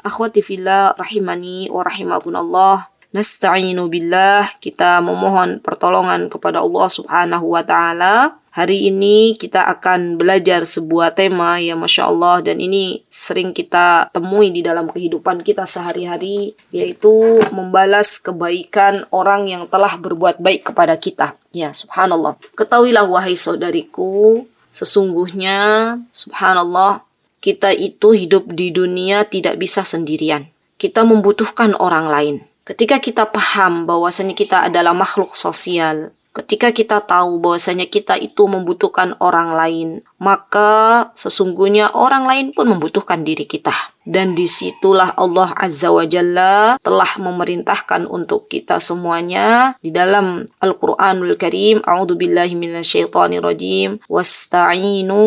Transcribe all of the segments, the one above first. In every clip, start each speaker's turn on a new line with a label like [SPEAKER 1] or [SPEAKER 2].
[SPEAKER 1] Akhwati fillah rahimani wa rahimakumullah. Nasta'inu billah, kita memohon pertolongan kepada Allah Subhanahu wa taala. Hari ini kita akan belajar sebuah tema yang Masya Allah, dan ini sering kita temui di dalam kehidupan kita sehari-hari, yaitu membalas kebaikan orang yang telah berbuat baik kepada kita. Ya, subhanallah. Ketahuilah wahai saudariku, sesungguhnya subhanallah, kita itu hidup di dunia tidak bisa sendirian. Kita membutuhkan orang lain. Ketika kita paham bahwasanya kita adalah makhluk sosial, ketika kita tahu bahwasanya kita itu membutuhkan orang lain, maka sesungguhnya orang lain pun membutuhkan diri kita. Dan disitulah Allah Azza wa Jalla telah memerintahkan untuk kita semuanya di dalam Al-Quranul Karim, A'udzubillahi minasyaitonirrajim, wasta'inu,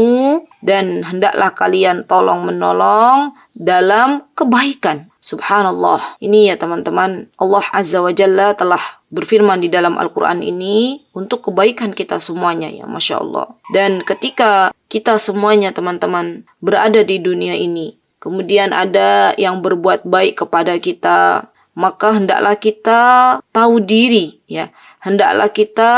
[SPEAKER 1] dan hendaklah kalian tolong menolong dalam kebaikan. Subhanallah. Ini ya teman-teman, Allah Azza wa Jalla telah berfirman di dalam Al-Quran ini untuk kebaikan kita semuanya, ya Masya Allah. Dan ketika kita semuanya teman-teman berada di dunia ini, kemudian ada yang berbuat baik kepada kita, maka hendaklah kita tahu diri, ya. Hendaklah kita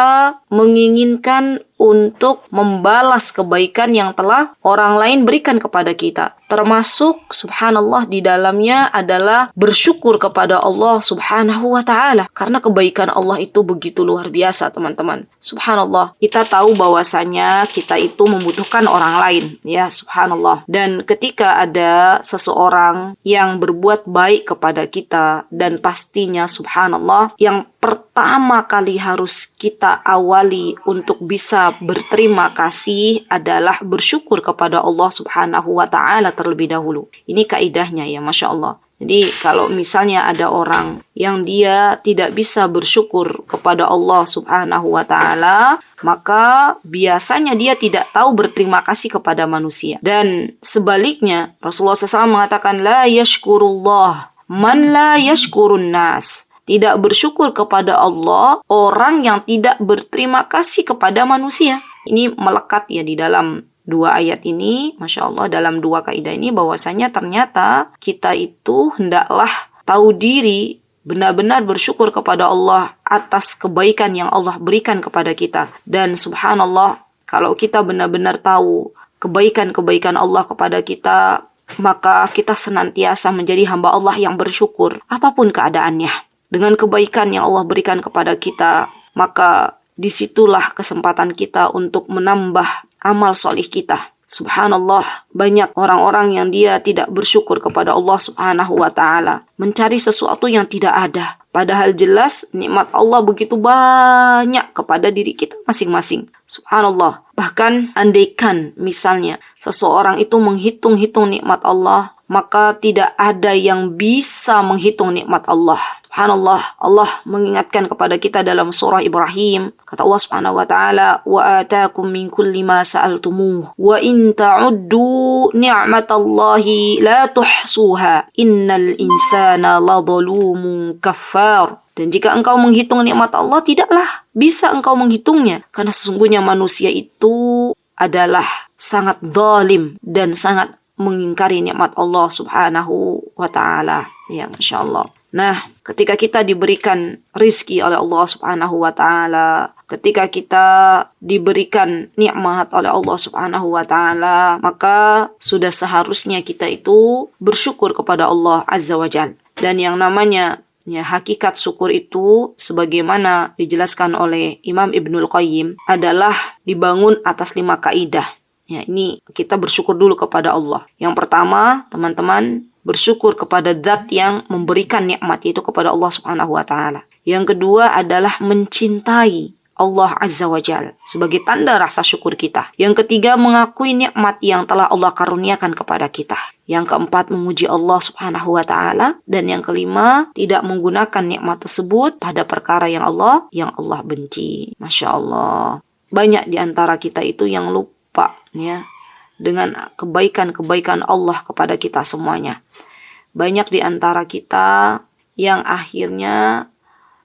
[SPEAKER 1] menginginkan untuk membalas kebaikan yang telah orang lain berikan kepada kita. Termasuk subhanallah di dalamnya adalah bersyukur kepada Allah Subhanahu wa taala, karena kebaikan Allah itu begitu luar biasa teman-teman. Subhanallah, kita tahu bahwasanya kita itu membutuhkan orang lain, ya subhanallah. Dan ketika ada seseorang yang berbuat baik kepada kita, dan pastinya subhanallah yang pertama kali harus kita awali untuk bisa berterima kasih adalah bersyukur kepada Allah Subhanahu wa taala terlebih dahulu. Ini kaidahnya, ya Masya Allah. Jadi kalau misalnya ada orang yang dia tidak bisa bersyukur kepada Allah Subhanahu wa taala, maka biasanya dia tidak tahu berterima kasih kepada manusia. Dan sebaliknya, Rasulullah SAW mengatakan, la yashkurullah man la yashkurun nas. Tidak bersyukur kepada Allah orang yang tidak berterima kasih kepada manusia. Ini melekat ya di dalam dua ayat ini, Masya Allah, dalam dua kaidah ini, bahwasanya ternyata kita itu hendaklah tahu diri, benar-benar bersyukur kepada Allah atas kebaikan yang Allah berikan kepada kita. Dan subhanallah, kalau kita benar-benar tahu kebaikan-kebaikan Allah kepada kita, maka kita senantiasa menjadi hamba Allah yang bersyukur apapun keadaannya. Dengan kebaikan yang Allah berikan kepada kita, maka disitulah kesempatan kita untuk menambah amal solih kita. Subhanallah, banyak orang-orang yang dia tidak bersyukur kepada Allah Subhanahu wa ta'ala, mencari sesuatu yang tidak ada. Padahal jelas nikmat Allah begitu banyak kepada diri kita masing-masing. Subhanallah, bahkan andaikan misalnya seseorang itu menghitung-hitung nikmat Allah, maka tidak ada yang bisa menghitung nikmat Allah. Subhanallah, Allah mengingatkan kepada kita dalam surah Ibrahim. Kata Allah Subhanahu wa taala, "Wa ataakum min kulli ma sa'altumuh, wa in ta'uddu ni'matallahi la tuhsuha, innal insana ladzalumun kafar." Dan jika engkau menghitung nikmat Allah, tidaklah bisa engkau menghitungnya, karena sesungguhnya manusia itu adalah sangat zalim dan sangat mengingkari nikmat Allah Subhanahu wa ta'ala. Ya, Masya Allah. Nah, ketika kita diberikan rizki oleh Allah Subhanahu wa ta'ala, ketika kita diberikan nikmat oleh Allah Subhanahu wa ta'ala, maka sudah seharusnya kita itu bersyukur kepada Allah Azza wa Jalla. Dan yang namanya hakikat syukur itu, sebagaimana dijelaskan oleh Imam Ibnul Qayyim, adalah dibangun atas 5 kaidah. Ya, ini kita bersyukur dulu kepada Allah. Yang pertama, teman-teman, bersyukur kepada zat yang memberikan nikmat, yaitu kepada Allah Subhanahu wa taala. Yang kedua adalah mencintai Allah Azza wa Jalla sebagai tanda rasa syukur kita. Yang ketiga, mengakui nikmat yang telah Allah karuniakan kepada kita. Yang keempat, memuji Allah Subhanahu wa taala, dan yang kelima, tidak menggunakan nikmat tersebut pada perkara yang Allah benci. Masya Allah. Banyak di antara kita itu yang lupa ya dengan kebaikan-kebaikan Allah kepada kita semuanya. Banyak di antara kita yang akhirnya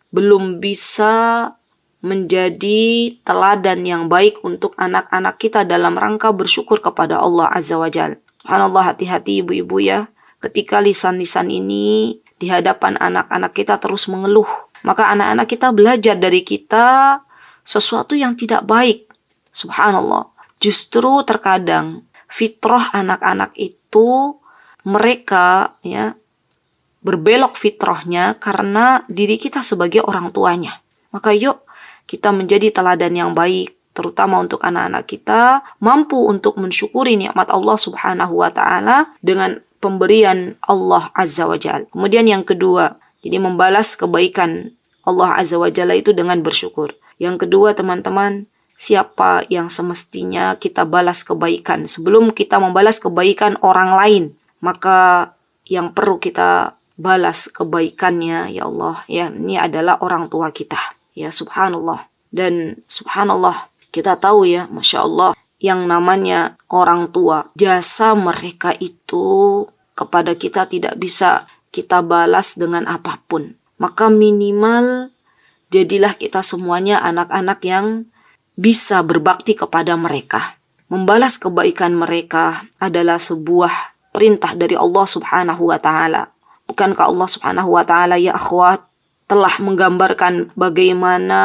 [SPEAKER 1] belum bisa menjadi teladan yang baik untuk anak-anak kita dalam rangka bersyukur kepada Allah Azza wa Jalla. Subhanallah, hati-hati ibu-ibu ya. ketika lisan-lisan ini di hadapan anak-anak kita terus mengeluh, maka anak-anak kita belajar dari kita sesuatu yang tidak baik. Subhanallah. Justru terkadang fitrah anak-anak itu mereka berbelok fitrahnya karena diri kita sebagai orang tuanya. Maka yuk kita menjadi teladan yang baik, terutama untuk anak-anak kita, mampu untuk mensyukuri nikmat Allah Subhanahu wa taala dengan pemberian Allah Azza wa Jalla. Kemudian yang kedua, jadi membalas kebaikan Allah Azza wa Jalla itu dengan bersyukur. Yang kedua, teman-teman, siapa yang semestinya kita balas kebaikan? Sebelum kita membalas kebaikan orang lain, maka yang perlu kita balas kebaikannya, ya Allah, ini adalah orang tua kita. Ya subhanallah. Dan subhanallah, kita tahu ya, Masya Allah, yang namanya orang tua, jasa mereka itu kepada kita tidak bisa kita balas dengan apapun. Maka minimal jadilah kita semuanya anak-anak yang bisa berbakti kepada mereka. Membalas kebaikan mereka adalah sebuah perintah dari Allah Subhanahu wa taala. Bukankah Allah Subhanahu wa taala, ya akhwat, telah menggambarkan bagaimana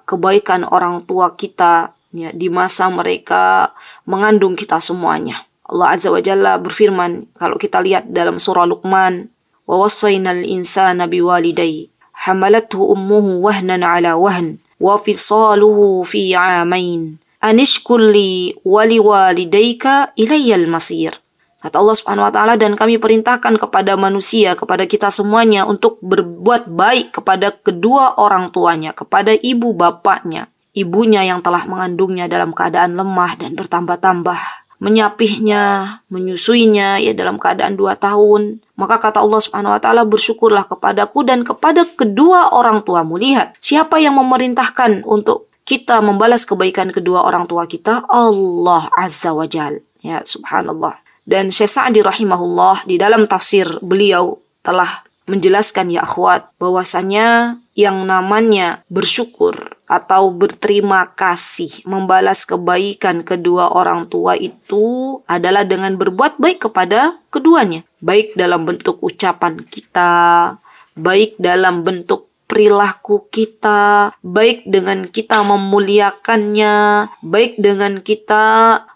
[SPEAKER 1] kebaikan orang tua kita di masa mereka mengandung kita semuanya. Allah Azza wa Jalla berfirman, kalau kita lihat dalam surah Luqman, wa wassaynal insana biwalidayhi hamalathu ummuhu wahnan ala wahn wa fisaluhu fi 'amain anishkur li wa liwalidayka ilayyal masir. Kata Allah Subhanahu wa taala, dan kami perintahkan kepada manusia, kepada kita semuanya untuk berbuat baik kepada kedua orang tuanya, kepada ibu bapaknya. Ibunya yang telah mengandungnya dalam keadaan lemah dan bertambah-tambah, menyapihnya, menyusuinya dalam keadaan 2 tahun. Maka kata Allah Subhanahu wa taala, bersyukurlah kepadaku dan kepada kedua orang tuamu. Lihat, siapa yang memerintahkan untuk kita membalas kebaikan kedua orang tua kita? Allah Azza wa Jalla. Ya subhanallah. Dan Syekh Sa'di rahimahullah di dalam tafsir beliau telah menjelaskan, ya akhwat, bahwasanya yang namanya bersyukur atau berterima kasih, membalas kebaikan kedua orang tua itu adalah dengan berbuat baik kepada keduanya. Baik dalam bentuk ucapan kita, baik dalam bentuk perilaku kita, baik dengan kita memuliakannya, baik dengan kita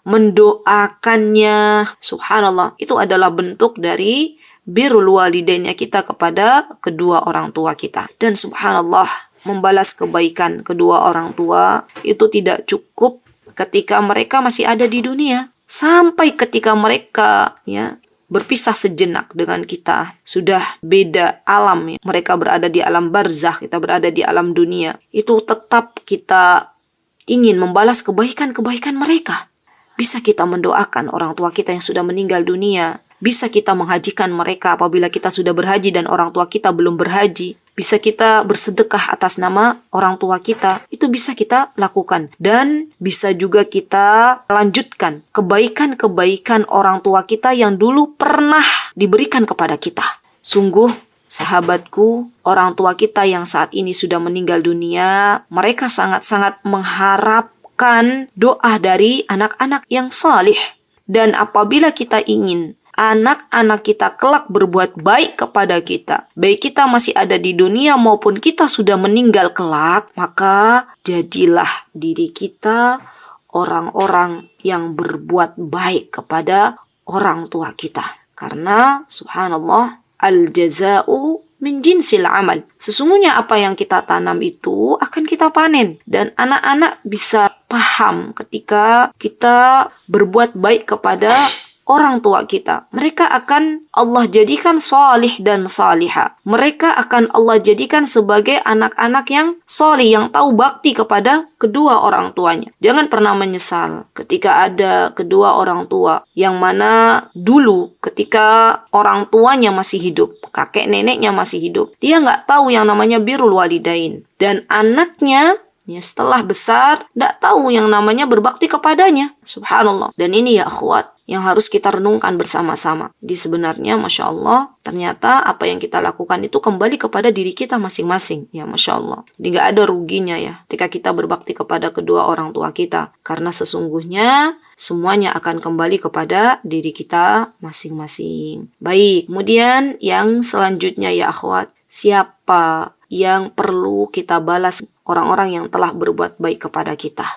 [SPEAKER 1] mendoakannya. Subhanallah, itu adalah bentuk dari birrul walidainnya kita kepada kedua orang tua kita. Dan subhanallah, membalas kebaikan kedua orang tua itu tidak cukup ketika mereka masih ada di dunia. Sampai ketika mereka berpisah sejenak dengan kita, sudah beda alam, mereka berada di alam barzakh, kita berada di alam dunia, itu tetap kita ingin membalas kebaikan-kebaikan mereka. Bisa kita mendoakan orang tua kita yang sudah meninggal dunia, bisa kita menghajikan mereka apabila kita sudah berhaji dan orang tua kita belum berhaji, bisa kita bersedekah atas nama orang tua kita, itu bisa kita lakukan. Dan bisa juga kita lanjutkan kebaikan-kebaikan orang tua kita yang dulu pernah diberikan kepada kita. Sungguh, sahabatku, orang tua kita yang saat ini sudah meninggal dunia, mereka sangat-sangat mengharapkan doa dari anak-anak yang salih. Dan apabila kita ingin anak-anak kita kelak berbuat baik kepada kita, baik kita masih ada di dunia maupun kita sudah meninggal kelak, maka jadilah diri kita orang-orang yang berbuat baik kepada orang tua kita. Karena subhanallah, al-jaza'u min jinsil amal. Sesungguhnya apa yang kita tanam itu akan kita panen. Dan anak-anak bisa paham ketika kita berbuat baik kepada orang tua kita. Mereka akan Allah jadikan salih dan salihah. Mereka akan Allah jadikan sebagai anak-anak yang salih, yang tahu bakti kepada kedua orang tuanya. Jangan pernah menyesal ketika ada kedua orang tua yang mana dulu ketika orang tuanya masih hidup, kakek neneknya masih hidup, dia nggak tahu yang namanya birrul walidain. Dan anaknya Ya, setelah besar, tidak tahu yang namanya berbakti kepadanya. Subhanallah. Dan ini ya akhwat, yang harus kita renungkan bersama-sama. Jadi sebenarnya Masya Allah, ternyata apa yang kita lakukan itu kembali kepada diri kita masing-masing. Ya Masya Allah. Jadi nggak ada ruginya ya ketika kita berbakti kepada kedua orang tua kita. Karena sesungguhnya semuanya akan kembali kepada diri kita masing-masing. Baik, kemudian yang selanjutnya ya akhwat, siapa yang perlu kita balas orang-orang yang telah berbuat baik kepada kita?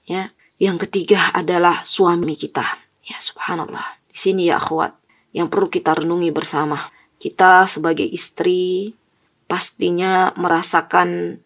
[SPEAKER 1] Ya. Yang ketiga adalah suami kita. Ya subhanallah. Di sini ya akhwat, yang perlu kita renungi bersama. Kita sebagai istri pastinya merasakan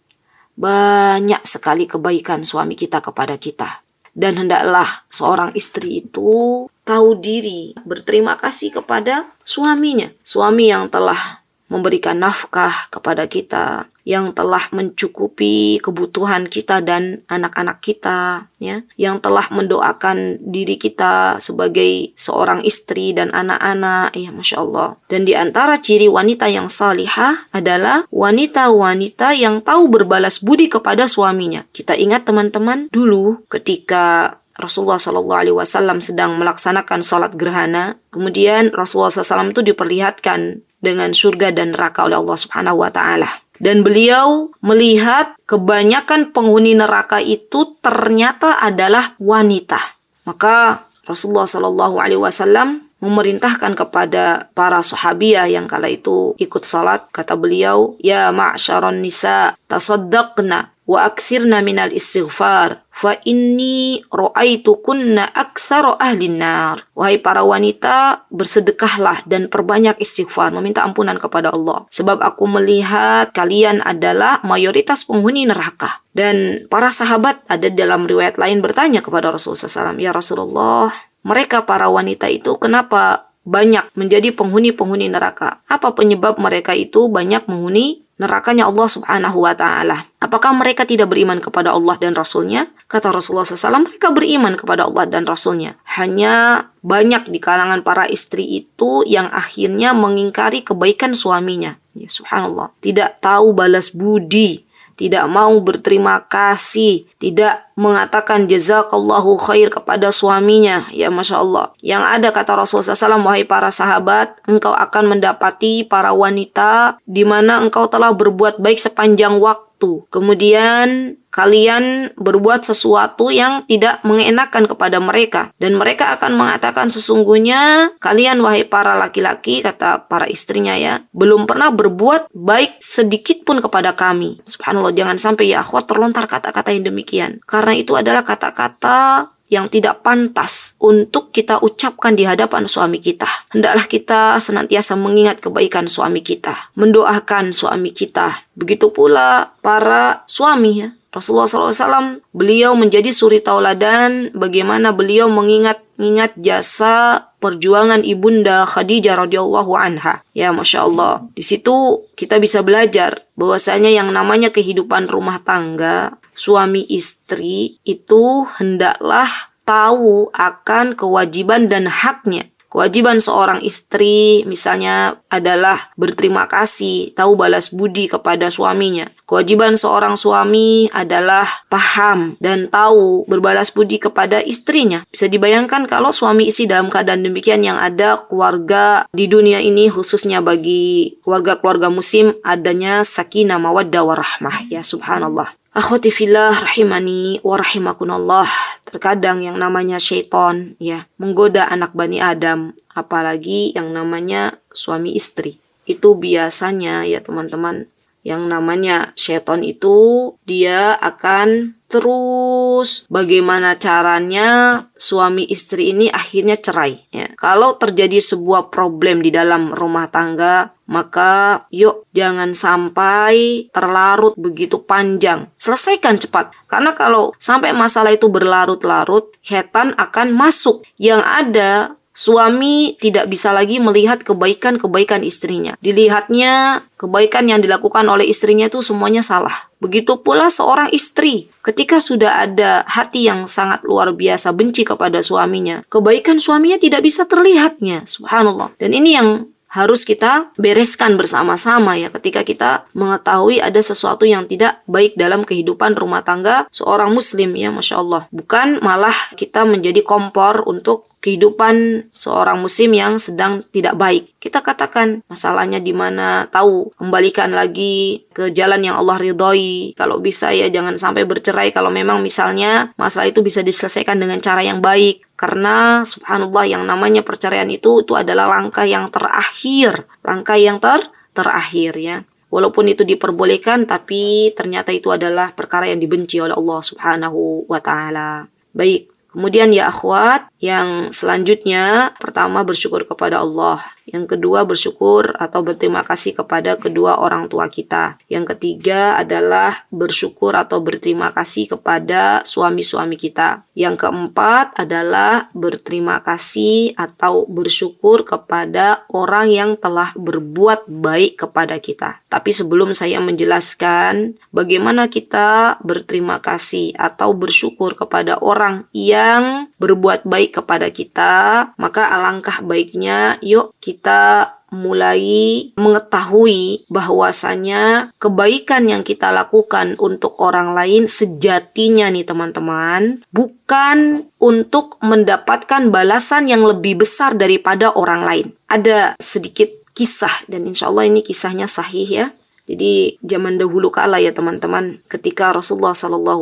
[SPEAKER 1] banyak sekali kebaikan suami kita kepada kita. Dan hendaklah seorang istri itu tahu diri, berterima kasih kepada suaminya. Suami yang telah memberikan nafkah kepada kita, yang telah mencukupi kebutuhan kita dan anak-anak kita, ya, yang telah mendoakan diri kita sebagai seorang istri dan anak-anak, ya Masya Allah. Dan di antara ciri wanita yang salihah adalah wanita-wanita yang tahu berbalas budi kepada suaminya. Kita ingat teman-teman, dulu ketika Rasulullah SAW sedang melaksanakan sholat gerhana, kemudian Rasulullah SAW itu diperlihatkan dengan surga dan neraka oleh Allah Subhanahu wa Ta'ala. Dan beliau melihat kebanyakan penghuni neraka itu ternyata adalah wanita. Maka Rasulullah SAW memerintahkan kepada para sahabiyah yang kala itu ikut salat, kata beliau, "Ya ma'syaron nisa, tasaddaqna wa akthirna minal istighfar, fa inni ra'aitukunna aktsara ahlin nar." Wahai para wanita, bersedekahlah dan perbanyak istighfar, meminta ampunan kepada Allah. Sebab aku melihat kalian adalah mayoritas penghuni neraka. Dan para sahabat ada dalam riwayat lain bertanya kepada Rasulullah SAW, "Ya Rasulullah, mereka para wanita itu kenapa banyak menjadi penghuni-penghuni neraka? Apa penyebab mereka itu banyak menghuni nerakanya Allah Subhanahu wa Ta'ala? Apakah mereka tidak beriman kepada Allah dan Rasulnya?" Kata Rasulullah SAW, mereka beriman kepada Allah dan Rasulnya. Hanya banyak di kalangan para istri itu yang akhirnya mengingkari kebaikan suaminya. Ya, subhanallah. Tidak tahu balas budi, tidak mau berterima kasih, tidak mengatakan jazakallahu khair kepada suaminya. Ya Masya Allah. Yang ada, kata Rasulullah SAW, wahai para sahabat, engkau akan mendapati para wanita di mana engkau telah berbuat baik sepanjang waktu. Kemudian kalian berbuat sesuatu yang tidak mengenakan kepada mereka. Dan mereka akan mengatakan, sesungguhnya kalian wahai para laki-laki, kata para istrinya ya, belum pernah berbuat baik sedikit pun kepada kami. Subhanallah, jangan sampai ya akhwat terlontar kata-kata yang demikian. Karena itu adalah kata-kata yang tidak pantas untuk kita ucapkan di hadapan suami kita. Hendaklah kita senantiasa mengingat kebaikan suami kita, mendoakan suami kita. Begitu pula para suami ya. Rasulullah SAW, beliau menjadi suri tauladan bagaimana beliau mengingat jasa perjuangan ibunda Khadijah radhiyallahu anha. Ya Masya Allah. Di situ kita bisa belajar bahwasanya yang namanya kehidupan rumah tangga, suami istri itu hendaklah tahu akan kewajiban dan haknya. Kewajiban seorang istri misalnya adalah berterima kasih, tahu balas budi kepada suaminya. Kewajiban seorang suami adalah paham dan tahu berbalas budi kepada istrinya. Bisa dibayangkan kalau suami istri dalam keadaan demikian, yang ada keluarga di dunia ini, khususnya bagi keluarga-keluarga muslim, adanya sakinah mawaddah warahmah. Ya subhanallah. Akhwati fillah rahimani wa rahimakunallah. Terkadang yang namanya syaitan ya menggoda anak Bani Adam, apalagi yang namanya suami istri. Itu biasanya ya teman-teman, yang namanya syaitan itu dia akan terus bagaimana caranya suami istri ini akhirnya cerai ya. Kalau terjadi sebuah problem di dalam rumah tangga, maka yuk jangan sampai terlarut begitu panjang. Selesaikan cepat. Karena kalau sampai masalah itu berlarut-larut, setan akan masuk. Yang ada, suami tidak bisa lagi melihat kebaikan-kebaikan istrinya. Dilihatnya kebaikan yang dilakukan oleh istrinya itu semuanya salah. Begitu pula seorang istri, ketika sudah ada hati yang sangat luar biasa benci kepada suaminya, kebaikan suaminya tidak bisa terlihatnya. Subhanallah. Dan ini yang harus kita bereskan bersama-sama ya ketika kita mengetahui ada sesuatu yang tidak baik dalam kehidupan rumah tangga seorang muslim ya, Masya Allah. Bukan malah kita menjadi kompor untuk kehidupan seorang muslim yang sedang tidak baik. Kita katakan masalahnya di mana, tahu, kembalikan lagi ke jalan yang Allah ridhoi. Kalau bisa ya jangan sampai bercerai kalau memang misalnya masalah itu bisa diselesaikan dengan cara yang baik. Karena subhanallah yang namanya perceraian itu adalah langkah yang terakhir. Langkah yang terakhir ya. Walaupun itu diperbolehkan tapi ternyata itu adalah perkara yang dibenci oleh Allah Subhanahu wa taala. Baik. Kemudian ya akhwat, yang selanjutnya pertama bersyukur kepada Allah. Yang kedua bersyukur atau berterima kasih kepada kedua orang tua kita. Yang ketiga adalah bersyukur atau berterima kasih kepada suami-suami kita. Yang keempat adalah berterima kasih atau bersyukur kepada orang yang telah berbuat baik kepada kita. Tapi sebelum saya menjelaskan bagaimana kita berterima kasih atau bersyukur kepada orang yang berbuat baik kepada kita, maka alangkah baiknya yuk kita mulai mengetahui bahwasanya kebaikan yang kita lakukan untuk orang lain sejatinya nih teman-teman, bukan untuk mendapatkan balasan yang lebih besar daripada orang lain. Ada sedikit kisah dan insya Allah ini kisahnya sahih ya. Jadi zaman dahulu kala ya teman-teman, ketika Rasulullah SAW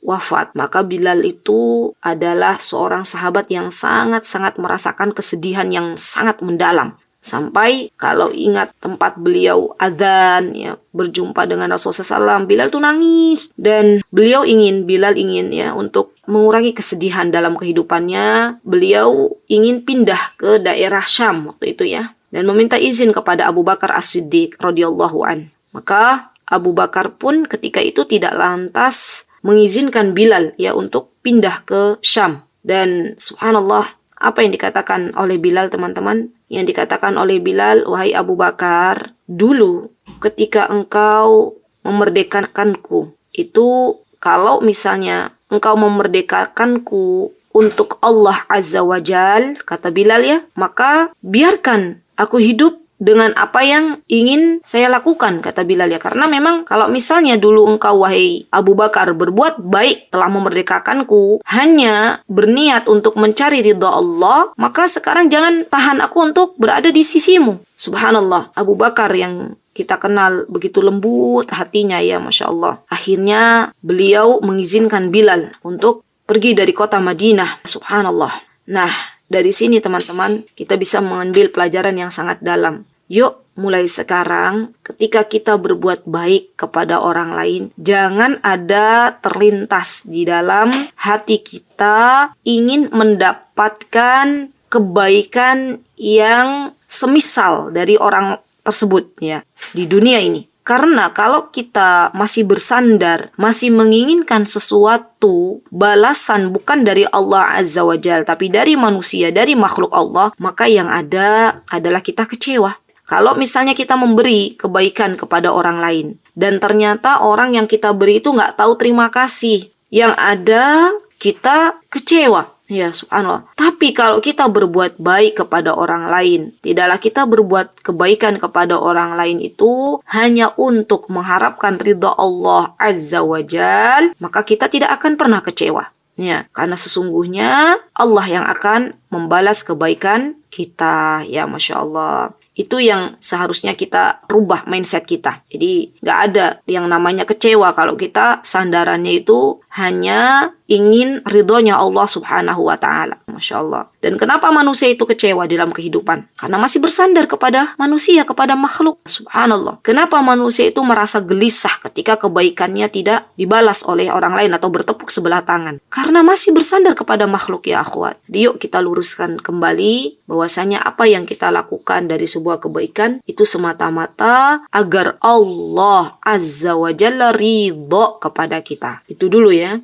[SPEAKER 1] wafat, maka Bilal itu adalah seorang sahabat yang sangat-sangat merasakan kesedihan yang sangat mendalam. Sampai kalau ingat tempat beliau adzan ya, berjumpa dengan Rasulullah SAW, Bilal tuh nangis. Dan Bilal ingin ya untuk mengurangi kesedihan dalam kehidupannya. Beliau ingin pindah ke daerah Syam waktu itu ya, dan meminta izin kepada Abu Bakar As-Siddiq radhiyallahu an. Maka Abu Bakar pun ketika itu tidak lantas mengizinkan Bilal ya untuk pindah ke Syam. Dan subhanallah, apa yang dikatakan oleh Bilal teman-teman? Yang dikatakan oleh Bilal, wahai Abu Bakar, dulu ketika engkau memerdekakanku, itu kalau misalnya engkau memerdekakanku untuk Allah Azza wa Jal, kata Bilal ya, maka biarkan aku hidup dengan apa yang ingin saya lakukan, kata Bilal ya. Karena memang kalau misalnya dulu engkau wahai Abu Bakar berbuat baik telah memerdekakanku, hanya berniat untuk mencari ridha Allah, maka sekarang jangan tahan aku untuk berada di sisimu. Subhanallah, Abu Bakar yang kita kenal begitu lembut hatinya ya, Masya Allah. Akhirnya beliau mengizinkan Bilal untuk pergi dari kota Madinah. Subhanallah. Nah, dari sini teman-teman kita bisa mengambil pelajaran yang sangat dalam. Yuk mulai sekarang ketika kita berbuat baik kepada orang lain, jangan ada terlintas di dalam hati kita ingin mendapatkan kebaikan yang semisal dari orang tersebut ya di dunia ini. Karena kalau kita masih bersandar, masih menginginkan sesuatu balasan bukan dari Allah Azza wa Jal, tapi dari manusia, dari makhluk Allah, maka yang ada adalah kita kecewa. Kalau misalnya kita memberi kebaikan kepada orang lain, dan ternyata orang yang kita beri itu nggak tahu terima kasih, yang ada kita kecewa. Ya subhanallah. Tapi kalau kita berbuat baik kepada orang lain, tidaklah kita berbuat kebaikan kepada orang lain itu hanya untuk mengharapkan ridha Allah Azza wa Jal, maka kita tidak akan pernah kecewa. Ya, karena sesungguhnya Allah yang akan membalas kebaikan kita. Ya Masya Allah. Itu yang seharusnya kita rubah mindset kita. Jadi nggak ada yang namanya kecewa kalau kita sandarannya itu hanya ingin ridhonya Allah Subhanahu wa ta'ala. Masya Allah. Dan kenapa manusia itu kecewa dalam kehidupan? Karena masih bersandar kepada manusia, kepada makhluk. Subhanallah. Kenapa manusia itu merasa gelisah ketika kebaikannya tidak dibalas oleh orang lain atau bertepuk sebelah tangan? Karena masih bersandar kepada makhluk ya akhwat. Yuk kita luruskan kembali bahwasanya apa yang kita lakukan dari sebuah kebaikan itu semata-mata agar Allah Azza wa Jalla ridho kepada kita. Itu dulu ya.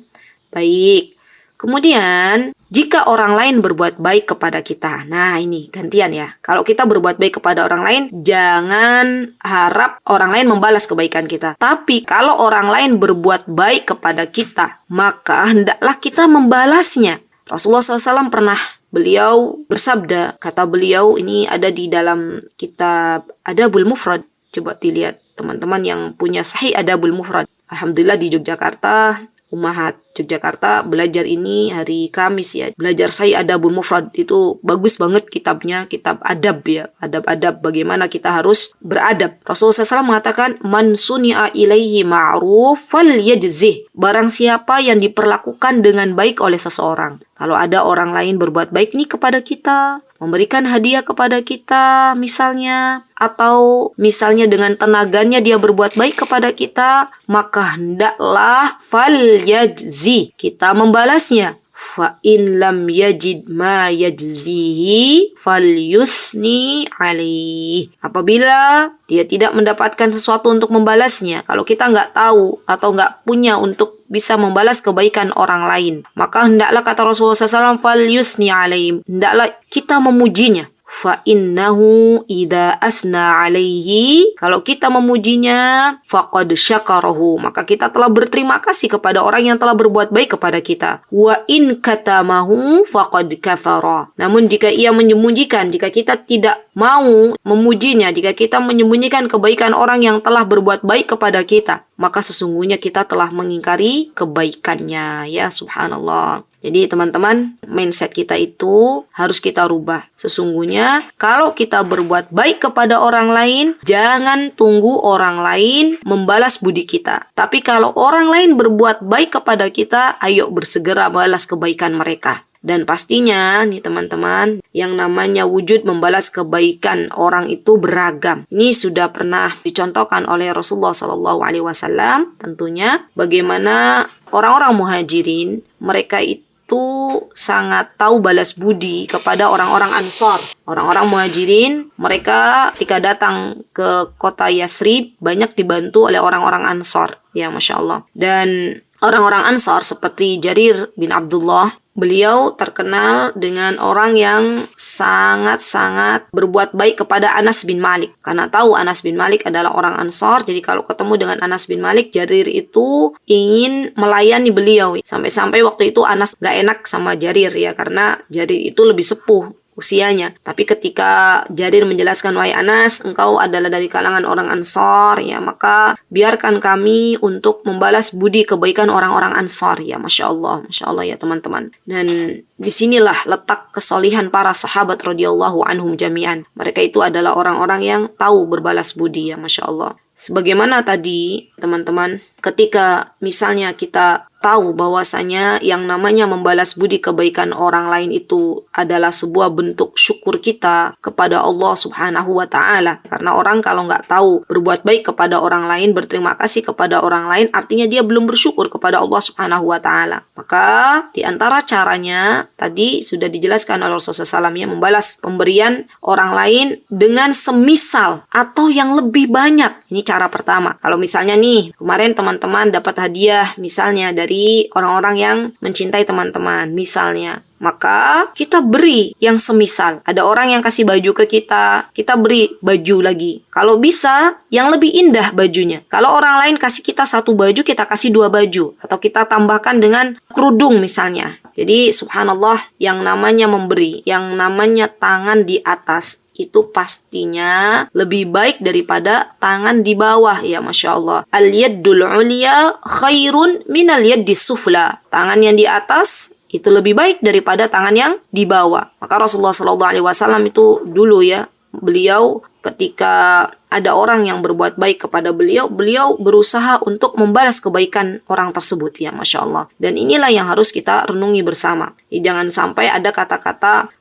[SPEAKER 1] Baik. Kemudian, jika orang lain berbuat baik kepada kita. Nah, ini gantian ya. Kalau kita berbuat baik kepada orang lain, jangan harap orang lain membalas kebaikan kita. Tapi kalau orang lain berbuat baik kepada kita, maka hendaklah kita membalasnya. Rasulullah SAW pernah beliau bersabda, kata beliau ini ada di dalam kitab Adabul Mufrad. Coba dilihat teman-teman yang punya Sahih Adabul Mufrad. Alhamdulillah di Yogyakarta, Ummahat Yogyakarta belajar ini hari Kamis ya. Belajar Sahih Adabul Mufrad itu bagus banget kitabnya, kitab adab ya. Adab-adab bagaimana kita harus beradab. Rasulullah SAW mengatakan, "Man suni'a ilaihi ma'ruf falyajzih." Barang siapa yang diperlakukan dengan baik oleh seseorang. Kalau ada orang lain berbuat baik nih kepada kita, memberikan hadiah kepada kita misalnya, atau misalnya dengan tenaganya dia berbuat baik kepada kita, maka hendaklah falyajzi, kita membalasnya. Fa in lam yajid ma yajzihi falyusni alaih. Apabila dia tidak mendapatkan sesuatu untuk membalasnya, kalau kita nggak tahu atau nggak punya untuk bisa membalas kebaikan orang lain, maka hendaklah, kata Rasulullah SAW, falyusni alaih, hendaklah kita memujinya. Fa innahu idza asna alaihi, kalau kita memujinya, faqad syakarahu, maka kita telah berterima kasih kepada orang yang telah berbuat baik kepada kita. Wa in katamahu faqad kafara, namun jika ia menyembunyikan, jika kita tidak mau memujinya, jika kita menyembunyikan kebaikan orang yang telah berbuat baik kepada kita, maka sesungguhnya kita telah mengingkari kebaikannya. Ya subhanallah. Jadi teman-teman, mindset kita itu harus kita rubah. Sesungguhnya kalau kita berbuat baik kepada orang lain, jangan tunggu orang lain membalas budi kita. Tapi kalau orang lain berbuat baik kepada kita, ayo bersegera balas kebaikan mereka. Dan pastinya nih teman-teman, yang namanya wujud membalas kebaikan orang itu beragam. Ini sudah pernah dicontohkan oleh Rasulullah SAW. Tentunya bagaimana orang-orang muhajirin, mereka itu sangat tahu balas budi kepada orang-orang Ansor. Orang-orang muhajirin, mereka ketika datang ke kota Yathrib banyak dibantu oleh orang-orang Ansor. Ya Masya Allah. Dan orang-orang Ansor seperti Jarir bin Abdullah, beliau terkenal dengan orang yang sangat-sangat berbuat baik kepada Anas bin Malik. Karena tahu Anas bin Malik adalah orang Ansor, jadi kalau ketemu dengan Anas bin Malik, Jarir itu ingin melayani beliau. Sampai-sampai waktu itu Anas gak enak sama Jarir ya, karena Jarir itu lebih sepuh usianya. Tapi ketika Jarir menjelaskan, wahai Anas, engkau adalah dari kalangan orang Ansor, ya, maka biarkan kami untuk membalas budi kebaikan orang-orang Ansor, ya. Masya Allah ya teman-teman. Dan disinilah letak kesolihan para sahabat radhiyallahu anhum jami'an. Mereka itu adalah orang-orang yang tahu berbalas budi, ya Masya Allah. Sebagaimana tadi teman-teman, ketika misalnya kita tahu bahwasanya yang namanya membalas budi kebaikan orang lain itu adalah sebuah bentuk syukur kita kepada Allah Subhanahu wa Ta'ala. Karena orang kalau nggak tahu berbuat baik kepada orang lain, berterima kasih kepada orang lain, artinya dia belum bersyukur kepada Allah Subhanahu wa Ta'ala. Maka di antara caranya tadi sudah dijelaskan oleh Rasulullah SAW, ya, membalas pemberian orang lain dengan semisal atau yang lebih banyak. Ini cara pertama. Kalau misalnya nih kemarin teman-teman dapat hadiah misalnya dari orang-orang yang mencintai teman-teman misalnya, maka kita beri yang semisal. Ada orang yang kasih baju ke kita, kita beri baju lagi. Kalau bisa yang lebih indah bajunya. Kalau orang lain kasih kita satu baju, kita kasih dua baju, atau kita tambahkan dengan kerudung misalnya. Jadi subhanallah, yang namanya memberi, yang namanya tangan di atas, itu pastinya lebih baik daripada tangan di bawah, ya Masya Allah. Al-yaddul ulia khairun minal yaddis sufla. Tangan yang di atas itu lebih baik daripada tangan yang di bawah. Maka Rasulullah SAW itu dulu ya, beliau ketika ada orang yang berbuat baik kepada beliau, beliau berusaha untuk membalas kebaikan orang tersebut, ya Masya Allah. Dan inilah yang harus kita renungi bersama. Jangan sampai ada kata-kata,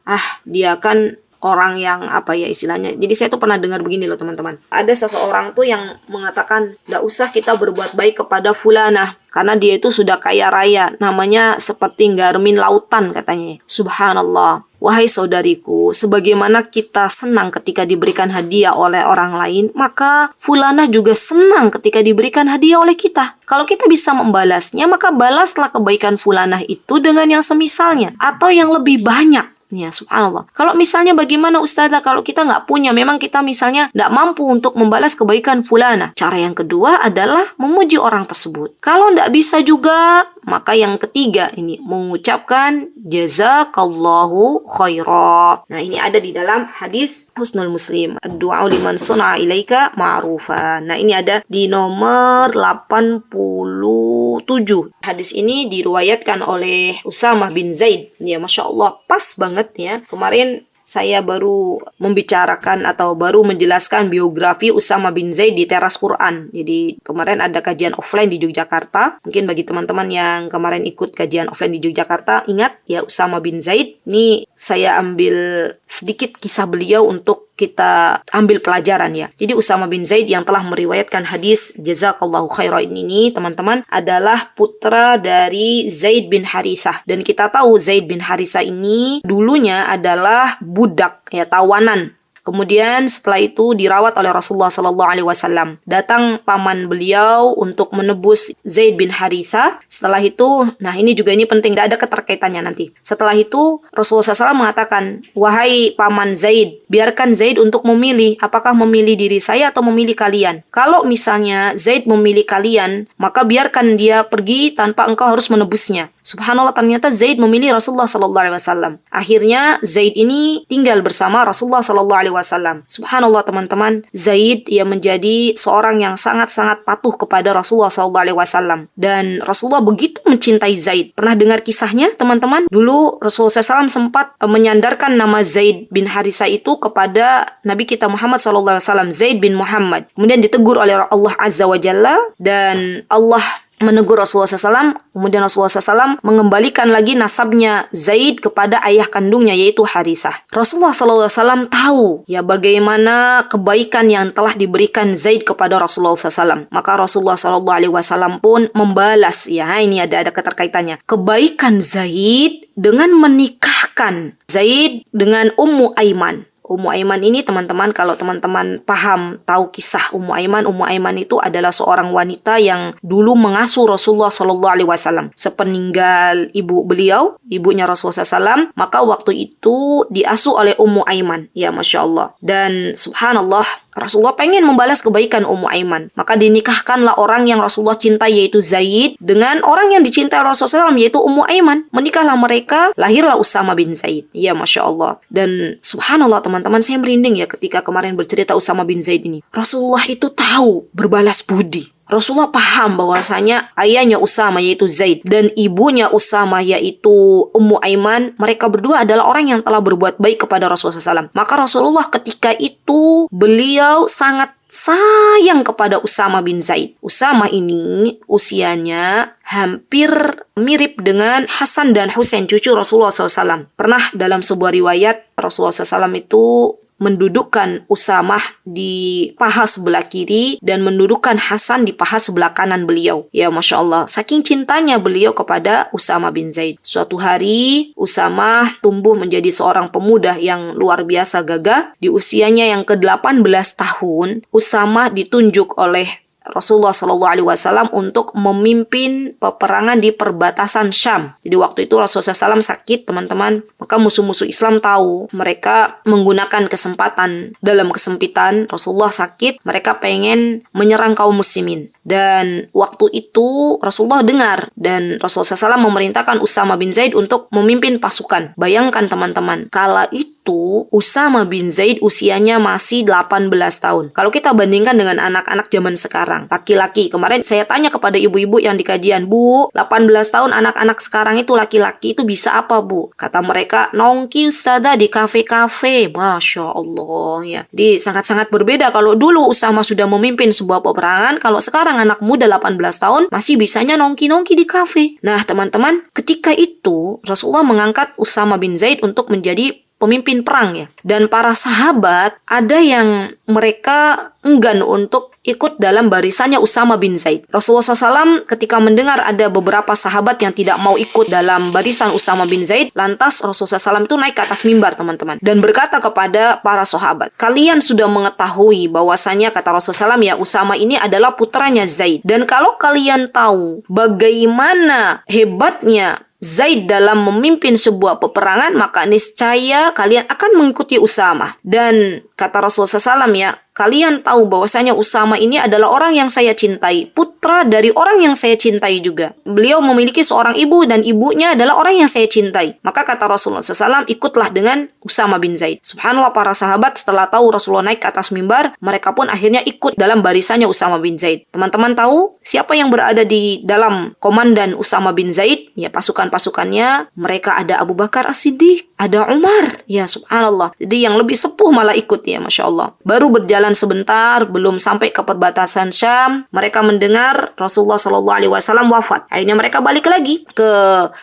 [SPEAKER 1] dia kan orang yang apa ya istilahnya. Jadi saya tuh pernah dengar begini loh teman-teman. Ada seseorang tuh yang mengatakan, gak usah kita berbuat baik kepada fulanah, karena dia itu sudah kaya raya. Namanya seperti garmin lautan katanya. Subhanallah. Wahai saudariku, sebagaimana kita senang ketika diberikan hadiah oleh orang lain, maka fulanah juga senang ketika diberikan hadiah oleh kita. Kalau kita bisa membalasnya, maka balaslah kebaikan fulanah itu dengan yang semisalnya atau yang lebih banyak. Ya, subhanallah. Kalau misalnya bagaimana Ustazah kalau kita nggak punya, memang kita misalnya nggak mampu untuk membalas kebaikan fulana. Cara yang kedua adalah memuji orang tersebut. Kalau nggak bisa juga, maka yang ketiga ini mengucapkan jazakallahu khaira. Nah, ini ada di dalam hadis Husnul Muslim, ad-du'a liman suna ilaika ma'rufa. Nah, ini ada di nomor 87. Hadis ini diriwayatkan oleh Usamah bin Zaid. Ya, Masya Allah, pas banget ya. Kemarin saya baru membicarakan atau baru menjelaskan biografi Usamah bin Zaid di Teras Quran. Jadi kemarin ada kajian offline di Yogyakarta. Mungkin bagi teman-teman yang kemarin ikut kajian offline di Yogyakarta, ingat ya Usamah bin Zaid. Ini saya ambil sedikit kisah beliau untuk kita ambil pelajaran ya. Jadi Usamah bin Zaid yang telah meriwayatkan hadis jazakallahu khairan ini, teman-teman, adalah putra dari Zaid bin Harithah. Dan kita tahu Zaid bin Harithah ini dulunya adalah budak ya, tawanan. Kemudian setelah itu dirawat oleh Rasulullah Sallallahu Alaihi Wasallam. Datang paman beliau untuk menebus Zaid bin Harithah. Setelah itu, nah ini penting, tidak ada keterkaitannya nanti. Setelah itu Rasulullah SAW mengatakan, wahai paman Zaid, biarkan Zaid untuk memilih apakah memilih diri saya atau memilih kalian. Kalau misalnya Zaid memilih kalian, maka biarkan dia pergi tanpa engkau harus menebusnya. Subhanallah, ternyata Zaid memilih Rasulullah Sallallahu Alaihi Wasallam. Akhirnya Zaid ini tinggal bersama Rasulullah Sallallahu Alaihi Wasallam. Subhanallah teman-teman, Zaid ia menjadi seorang yang sangat-sangat patuh kepada Rasulullah Sallallahu Alaihi Wasallam. Dan Rasulullah begitu mencintai Zaid. Pernah dengar kisahnya teman-teman? Dulu Rasulullah SAW sempat menyandarkan nama Zaid bin Harithah itu kepada Nabi kita Muhammad Sallallahu Alaihi Wasallam, Zaid bin Muhammad. Kemudian ditegur oleh Allah Azza wa Jalla dan Allah menegur Rasulullah SAW, kemudian Rasulullah SAW mengembalikan lagi nasabnya Zaid kepada ayah kandungnya yaitu Harithah. Rasulullah SAW tahu ya bagaimana kebaikan yang telah diberikan Zaid kepada Rasulullah SAW. Maka Rasulullah SAW pun membalas, ya ini ada keterkaitannya, kebaikan Zaid dengan menikahkan Zaid dengan Ummu Aiman. Ummu Aiman ini teman-teman, kalau teman-teman paham, tahu kisah Ummu Aiman itu adalah seorang wanita yang dulu mengasuh Rasulullah Sallallahu Alaihi Wasallam. Sepeninggal ibu beliau, ibunya Rasulullah SAW, maka waktu itu diasuh oleh Ummu Aiman. Ya Masya Allah. Dan subhanallah, Rasulullah pengen membalas kebaikan Ummu Aiman. Maka dinikahkanlah orang yang Rasulullah cintai yaitu Zaid dengan orang yang dicintai Rasulullah SAW yaitu Ummu Aiman. Menikahlah mereka, lahirlah Usamah bin Zaid. Ya Masya Allah. Dan subhanallah teman-teman, saya merinding ya ketika kemarin bercerita Usamah bin Zaid ini. Rasulullah itu tahu berbalas budi. Rasulullah paham bahwasanya ayahnya Usamah yaitu Zaid dan ibunya Usamah yaitu Ummu Aiman, mereka berdua adalah orang yang telah berbuat baik kepada Rasulullah SAW. Maka Rasulullah ketika itu beliau sangat sayang kepada Usamah bin Zaid. Usamah ini usianya hampir mirip dengan Hasan dan Husain, cucu Rasulullah SAW. Pernah dalam sebuah riwayat Rasulullah SAW itu mendudukkan Usamah di paha sebelah kiri dan mendudukkan Hasan di paha sebelah kanan beliau. Ya Masya Allah, saking cintanya beliau kepada Usamah bin Zaid. Suatu hari Usamah tumbuh menjadi seorang pemuda yang luar biasa gagah. Di usianya yang ke-18 tahun, Usamah ditunjuk oleh Rasulullah Sallallahu Alaihi Wasallam untuk memimpin peperangan di perbatasan Syam. Jadi waktu itu Rasulullah SAW sakit teman-teman. Maka musuh-musuh Islam tahu, mereka menggunakan kesempatan dalam kesempitan. Rasulullah sakit, mereka pengen menyerang kaum muslimin. Dan waktu itu Rasulullah dengar dan Rasulullah SAW memerintahkan Usamah bin Zaid untuk memimpin pasukan. Bayangkan teman-teman, kala itu Usamah bin Zaid usianya masih 18 tahun. Kalau kita bandingkan dengan anak-anak zaman sekarang, laki-laki. Kemarin saya tanya kepada ibu-ibu yang di kajian, Bu, 18 tahun anak-anak sekarang itu laki-laki itu bisa apa, Bu? Kata mereka, nongki ustazah di kafe-kafe. Masya Allah ya. Jadi sangat-sangat berbeda. Kalau dulu Usamah sudah memimpin sebuah peperangan, kalau sekarang anak muda 18 tahun masih bisanya nongki-nongki di kafe. Nah teman-teman, ketika itu Rasulullah mengangkat Usamah bin Zaid untuk menjadi pemimpin perang ya. Dan para sahabat ada yang mereka enggan untuk ikut dalam barisannya Usamah bin Zaid. Rasulullah SAW ketika mendengar ada beberapa sahabat yang tidak mau ikut dalam barisan Usamah bin Zaid, lantas Rasulullah SAW itu naik ke atas mimbar teman-teman dan berkata kepada para sahabat, kalian sudah mengetahui bahwasanya kata Rasulullah SAW ya Usamah ini adalah putranya Zaid. Dan kalau kalian tahu bagaimana hebatnya Zaid dalam memimpin sebuah peperangan, maka niscaya kalian akan mengikuti Usamah. Dan kata Rasulullah SAW ya, kalian tahu bahwasanya Usama ini adalah orang yang saya cintai, putra dari orang yang saya cintai juga. Beliau memiliki seorang ibu dan ibunya adalah orang yang saya cintai. Maka kata Rasulullah SAW, ikutlah dengan Usama bin Zaid. Subhanallah, para sahabat setelah tahu Rasulullah naik ke atas mimbar, mereka pun akhirnya ikut dalam barisannya Usama bin Zaid. Teman-teman tahu siapa yang berada di dalam komandan Usama bin Zaid? Ya, pasukan-pasukannya mereka ada Abu Bakar As-Siddiq, ada Umar. Ya, subhanallah. Jadi yang lebih sepuh malah ikut ya, Masya Allah. Baru berjalan sebentar, belum sampai ke perbatasan Syam, mereka mendengar Rasulullah SAW wafat. Akhirnya mereka balik lagi ke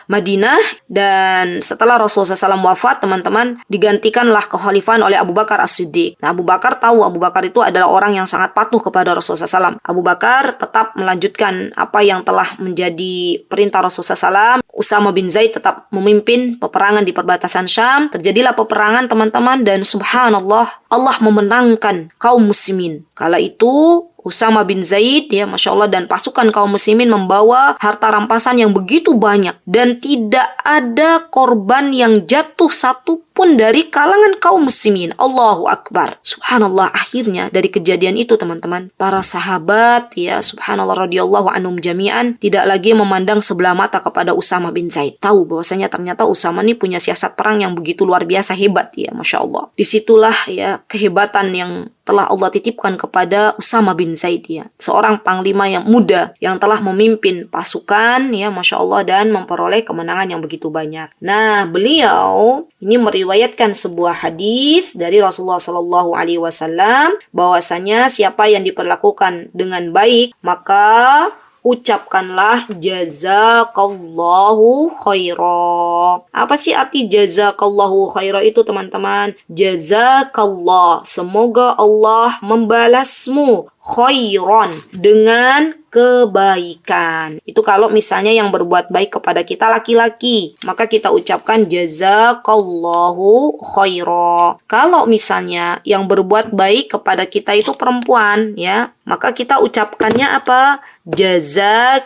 [SPEAKER 1] Madinah, dan setelah Rasulullah SAW wafat, teman-teman, digantikanlah kekhalifahan oleh Abu Bakar As-Siddiq. Nah, Abu Bakar tahu Abu Bakar itu adalah orang yang sangat patuh kepada Rasulullah SAW. Abu Bakar tetap melanjutkan apa yang telah menjadi perintah Rasulullah SAW. Usama bin Zaid tetap memimpin peperangan di perbatasan Syam. Terjadilah peperangan, teman-teman, dan subhanallah, Allah memenangkan kaum muslimin. Kala itu Usama bin Zaid, ya Masya Allah, dan pasukan kaum muslimin membawa harta rampasan yang begitu banyak. Dan tidak ada korban yang jatuh satu pun dari kalangan kaum muslimin. Allahu Akbar. Subhanallah, akhirnya dari kejadian itu, teman-teman, para sahabat, ya subhanallah radhiyallahu anhum jami'an, tidak lagi memandang sebelah mata kepada Usama bin Zaid. Tahu bahwasanya ternyata Usama ini punya siasat perang yang begitu luar biasa hebat, ya Masya Allah. Disitulah ya kehebatan yang telah Allah titipkan kepada Usama bin Zaid, ya. Seorang panglima yang muda yang telah memimpin pasukan, ya Masya Allah, dan memperoleh kemenangan yang begitu banyak. Nah, beliau ini meriwayatkan sebuah hadis dari Rasulullah SAW bahwasanya siapa yang diperlakukan dengan baik, maka ucapkanlah jazakallahu khaira. Apa sih arti jazakallahu khaira itu, teman-teman? Jazakallah, semoga Allah membalasmu, khairan, dengan kebaikan. Itu kalau misalnya yang berbuat baik kepada kita laki-laki, maka kita ucapkan jazakallahu khaira. Kalau misalnya yang berbuat baik kepada kita itu perempuan, ya, maka kita ucapkannya apa? Jazakillahu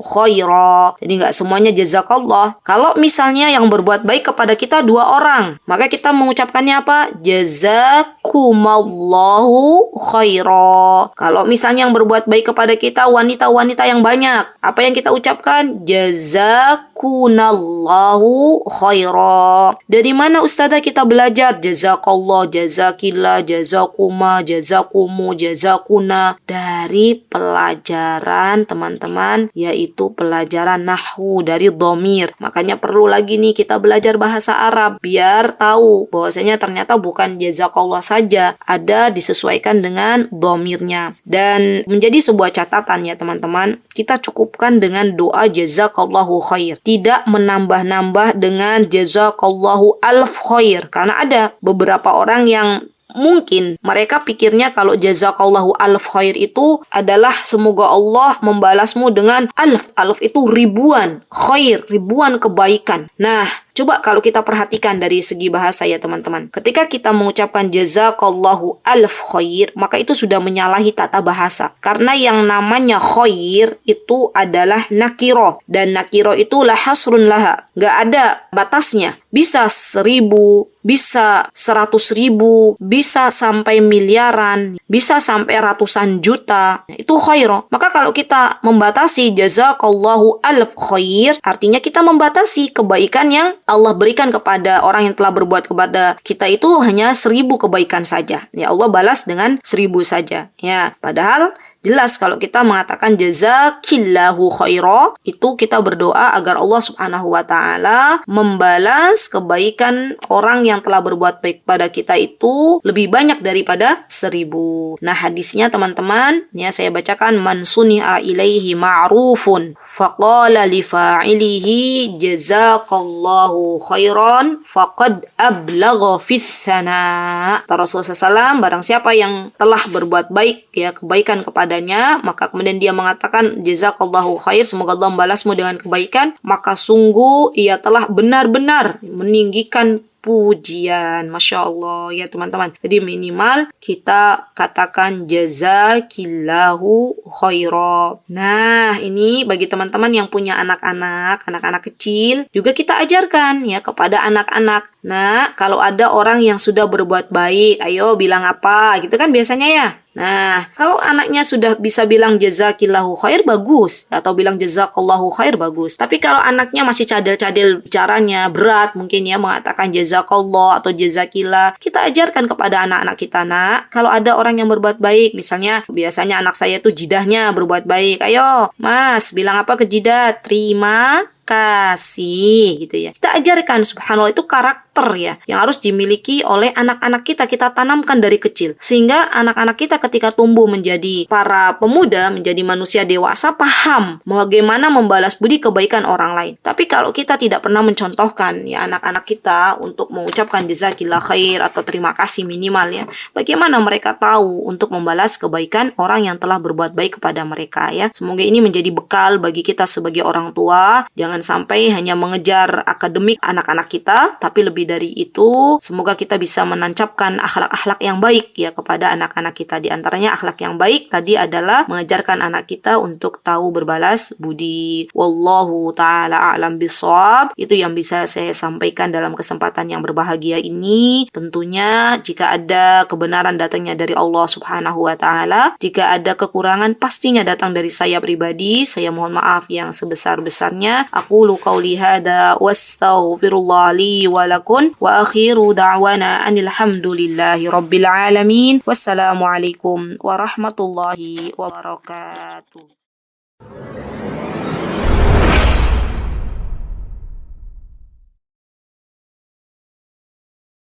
[SPEAKER 1] khaira. Jadi nggak semuanya jazakallah. Kalau misalnya yang berbuat baik kepada kita dua orang, maka kita mengucapkannya apa? Jazakumallahu khaira. Kalau misalnya yang berbuat baik kepada kita wanita-wanita yang banyak, apa yang kita ucapkan? Jazakunallahu khaira. Dari mana ustazah kita belajar? Jazakallah, jazakillah, jazakuma, jazakumu, jazakuna. Dari pelajaran, teman-teman, yaitu pelajaran nahwu dari dhamir. Makanya perlu lagi nih kita belajar bahasa Arab biar tahu bahwasanya ternyata bukan jazakallah saja, ada disesuaikan dengan dhamirnya. Dan menjadi sebuah catatan ya teman-teman, kita cukupkan dengan doa jazakallahu khair, tidak menambah-nambah dengan jazakallahu alf khair, karena ada beberapa orang yang mungkin mereka pikirnya kalau jazakallahu alf khair itu adalah semoga Allah membalasmu dengan alf. Alf itu ribuan, khair, ribuan kebaikan. Nah, coba kalau kita perhatikan dari segi bahasa ya teman-teman. Ketika kita mengucapkan jazakallahu alf khair, maka itu sudah menyalahi tata bahasa. Karena yang namanya khair itu adalah nakiro. Dan nakiro itu la hasrun laha. Nggak ada batasnya. Bisa 1000, bisa 100.000, bisa sampai miliaran, bisa sampai ratusan juta. Itu khair. Maka kalau kita membatasi jazakallahu alf khair, artinya kita membatasi kebaikan yang Allah berikan kepada orang yang telah berbuat kepada kita itu hanya 1000 kebaikan saja. Ya, Allah balas dengan 1000 saja. Ya, padahal jelas kalau kita mengatakan jazakillahu khaira, itu kita berdoa agar Allah Subhanahu wa taala membalas kebaikan orang yang telah berbuat baik pada kita itu lebih banyak daripada 1000. Nah, hadisnya teman-teman, ya saya bacakan, man suni'a ilaihi ma'rufun faqala li fa'ilihi jazakallahu khairan faqad ablagha fis sana. Rasulullah SAW, barang siapa yang telah berbuat baik, ya kebaikan kepada kepadanya, maka kemudian dia mengatakan jazakallahu khair, semoga Allah membalasmu dengan kebaikan, maka sungguh ia telah benar-benar meninggikan pujian. Masya Allah ya teman-teman. Jadi minimal kita katakan jazakillahu khaira. Nah, ini bagi teman-teman yang punya anak-anak kecil, juga kita ajarkan ya kepada anak-anak. Nah, kalau ada orang yang sudah berbuat baik, ayo bilang apa gitu kan biasanya ya. Nah, kalau anaknya sudah bisa bilang jazakillahu khair, bagus. Atau bilang jazakallahu khair, bagus. Tapi kalau anaknya masih cadel-cadel bicaranya, berat mungkin ya mengatakan jazakallah atau jazakillah, kita ajarkan kepada anak-anak kita, nak, kalau ada orang yang berbuat baik, misalnya biasanya anak saya tuh jidahnya berbuat baik, ayo mas, bilang apa ke jidah? Terima kasih gitu ya. Kita ajarkan, subhanallah, itu karakter ya yang harus dimiliki oleh anak-anak kita. Kita tanamkan dari kecil sehingga anak-anak kita ketika tumbuh menjadi para pemuda, menjadi manusia dewasa, paham bagaimana membalas budi kebaikan orang lain. Tapi kalau kita tidak pernah mencontohkan ya anak-anak kita untuk mengucapkan jazakillah khair atau terima kasih minimal ya, bagaimana mereka tahu untuk membalas kebaikan orang yang telah berbuat baik kepada mereka ya. Semoga ini menjadi bekal bagi kita sebagai orang tua. Jangan sampai hanya mengejar akademik anak-anak kita, tapi lebih dari itu, semoga kita bisa menancapkan akhlak-akhlak yang baik ya kepada anak-anak kita. Di antaranya akhlak yang baik tadi adalah mengajarkan anak kita untuk tahu berbalas budi. Wallahu ta'ala a'lam bishawab. Itu yang bisa saya sampaikan dalam kesempatan yang berbahagia ini. Tentunya jika ada kebenaran datangnya dari Allah Subhanahu wa ta'ala, jika ada kekurangan pastinya datang dari saya pribadi. Saya mohon maaf yang sebesar-besarnya. Aqulu qawli hadha wastaghfirullah li wa lakum wa akhiru da'wana anil hamdulillahi rabbil alamin. Wassalamualaikum warahmatullahi wabarakatuh.